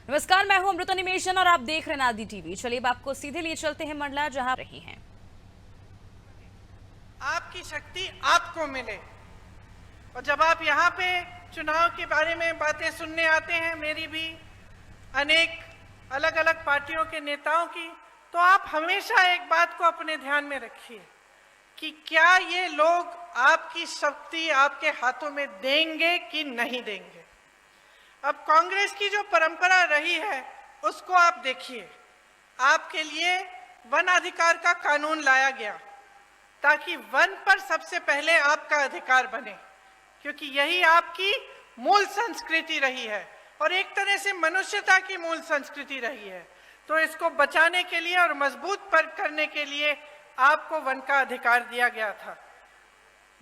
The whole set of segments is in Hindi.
नमस्कार, मैं हूं अमृता निमेशन और आप देख रहे हैं नादी टीवी। चलिए अब आपको सीधे लिए चलते हैं मंडला, जहां रही हैं। आपकी शक्ति आपको मिले। और जब आप यहाँ पे चुनाव के बारे में बातें सुनने आते हैं, मेरी भी अनेक अलग अलग पार्टियों के नेताओं की, तो आप हमेशा एक बात को अपने ध्यान में रखिए कि क्या ये लोग आपकी शक्ति आपके हाथों में देंगे कि नहीं देंगे। अब कांग्रेस की जो परंपरा रही है उसको आप देखिए। आपके लिए वन अधिकार का कानून लाया गया ताकि वन पर सबसे पहले आपका अधिकार बने, क्योंकि यही आपकी मूल संस्कृति रही है और एक तरह से मनुष्यता की मूल संस्कृति रही है। तो इसको बचाने के लिए और मजबूत पर करने के लिए आपको वन का अधिकार दिया गया था।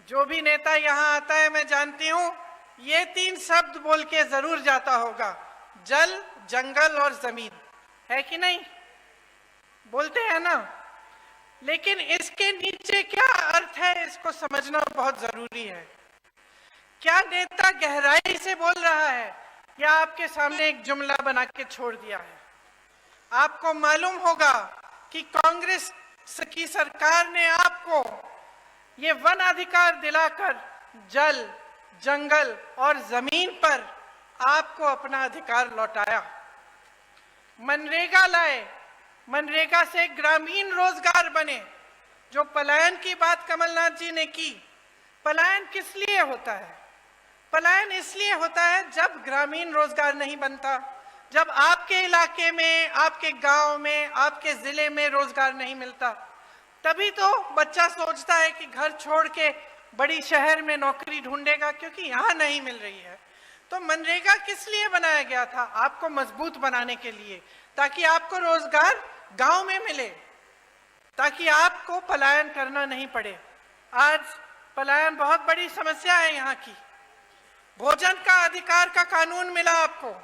जो भी नेता यहाँ आता है, मैं जानती हूँ ये 3 शब्द बोल के जरूर जाता होगा, जल, जंगल और जमीन, है कि नहीं? बोलते हैं ना। लेकिन इसके नीचे क्या अर्थ है, इसको समझना बहुत जरूरी है। क्या नेता गहराई से बोल रहा है या आपके सामने एक जुमला बना के छोड़ दिया है? आपको मालूम होगा कि कांग्रेस की सरकार ने आपको ये वन अधिकार दिलाकर जल, जंगल और जमीन पर आपको अपना अधिकार लौटाया। मनरेगा लाए, मनरेगा से ग्रामीण रोजगार बने। जो पलायन की बात कमलनाथ जी ने की, पलायन किस लिए होता है? पलायन इसलिए होता है जब ग्रामीण रोजगार नहीं बनता, जब आपके इलाके में, आपके गांव में, आपके जिले में रोजगार नहीं मिलता, तभी तो बच्चा सोचता है कि घर छोड़ के बड़ी शहर में नौकरी ढूंढेगा, क्योंकि यहाँ नहीं मिल रही है। तो मनरेगा किस लिए बनाया गया था? आपको मजबूत बनाने के लिए, ताकि आपको रोजगार गांव में मिले, ताकि आपको पलायन करना नहीं पड़े। आज पलायन बहुत बड़ी समस्या है यहाँ की। भोजन का अधिकार का कानून मिला आपको,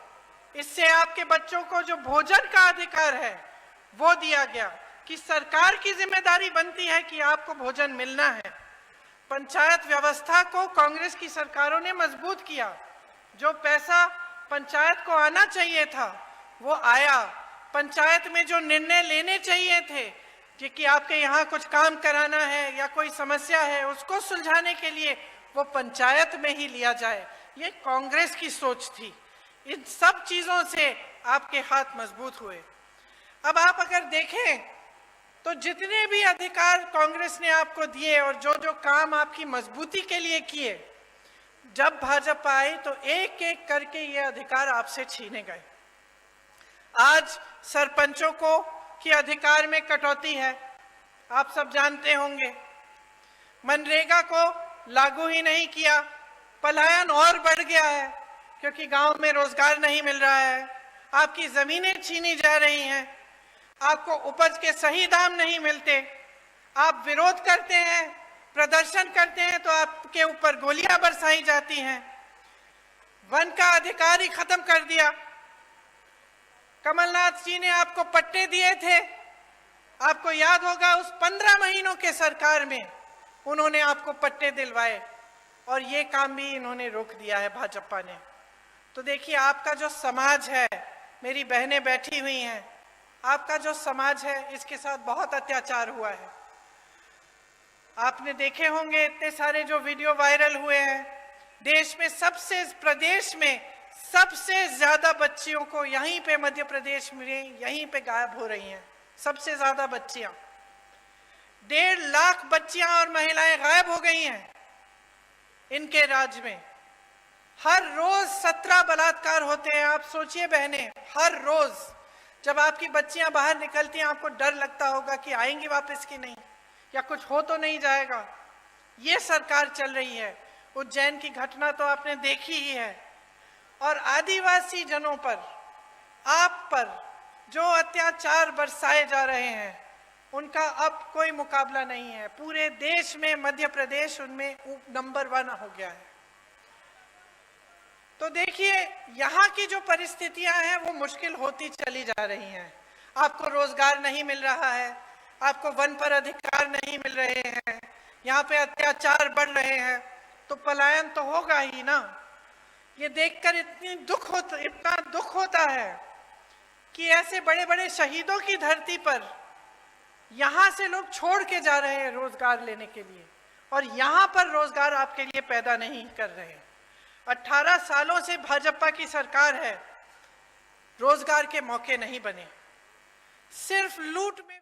इससे आपके बच्चों को जो भोजन का अधिकार है वो दिया गया कि सरकार की जिम्मेदारी बनती है कि आपको भोजन मिलना है। पंचायत व्यवस्था को कांग्रेस की सरकारों ने मजबूत किया। जो पैसा पंचायत को आना चाहिए था वो आया। पंचायत में जो निर्णय लेने चाहिए थे कि आपके यहाँ कुछ काम कराना है या कोई समस्या है, उसको सुलझाने के लिए वो पंचायत में ही लिया जाए, ये कांग्रेस की सोच थी। इन सब चीजों से आपके हाथ मजबूत हुए। अब आप अगर देखें तो जितने भी अधिकार कांग्रेस ने आपको दिए और जो जो काम आपकी मजबूती के लिए किए, जब भाजपा आई तो एक एक करके ये अधिकार आपसे छीने गए। आज सरपंचों को के अधिकार में कटौती है, आप सब जानते होंगे। मनरेगा को लागू ही नहीं किया, पलायन और बढ़ गया है क्योंकि गांव में रोजगार नहीं मिल रहा है। आपकी जमीनें छीनी जा रही हैं, आपको उपज के सही दाम नहीं मिलते, आप विरोध करते हैं, प्रदर्शन करते हैं तो आपके ऊपर गोलियां बरसाई जाती हैं। वन का अधिकार ही खत्म कर दिया। कमलनाथ जी ने आपको पट्टे दिए थे, आपको याद होगा उस 15 महीनों के सरकार में उन्होंने आपको पट्टे दिलवाए और ये काम भी इन्होंने रोक दिया है भाजपा ने। तो देखिए, आपका जो समाज है, मेरी बहनें बैठी हुई हैं, आपका जो समाज है इसके साथ बहुत अत्याचार हुआ है। आपने देखे होंगे इतने सारे जो वीडियो वायरल हुए हैं। देश में प्रदेश में सबसे ज्यादा बच्चियों को यहीं पे मध्य प्रदेश में यहीं पे गायब हो रही हैं। सबसे ज्यादा बच्चियां, 1.5 लाख बच्चियां और महिलाएं गायब हो गई हैं इनके राज्य में। हर रोज 17 बलात्कार होते हैं। आप सोचिए बहनें, हर रोज जब आपकी बच्चियां बाहर निकलती हैं आपको डर लगता होगा कि आएंगी वापस कि नहीं, या कुछ हो तो नहीं जाएगा। ये सरकार चल रही है। उज्जैन की घटना तो आपने देखी ही है। और आदिवासी जनों पर, आप पर जो अत्याचार बरसाए जा रहे हैं उनका अब कोई मुकाबला नहीं है। पूरे देश में मध्य प्रदेश उनमें नंबर 1 हो गया है। तो देखिए, यहाँ की जो परिस्थितियां हैं वो मुश्किल होती चली जा रही हैं। आपको रोजगार नहीं मिल रहा है, आपको वन पर अधिकार नहीं मिल रहे हैं, यहाँ पे अत्याचार बढ़ रहे हैं, तो पलायन तो होगा ही ना। ये देखकर इतना दुख होता है कि ऐसे बड़े बड़े शहीदों की धरती पर यहां से लोग छोड़ के जा रहे हैं रोजगार लेने के लिए, और यहां पर रोजगार आपके लिए पैदा नहीं कर रहे हैं। 18 सालों से भाजपा की सरकार है, रोजगार के मौके नहीं बने, सिर्फ लूट में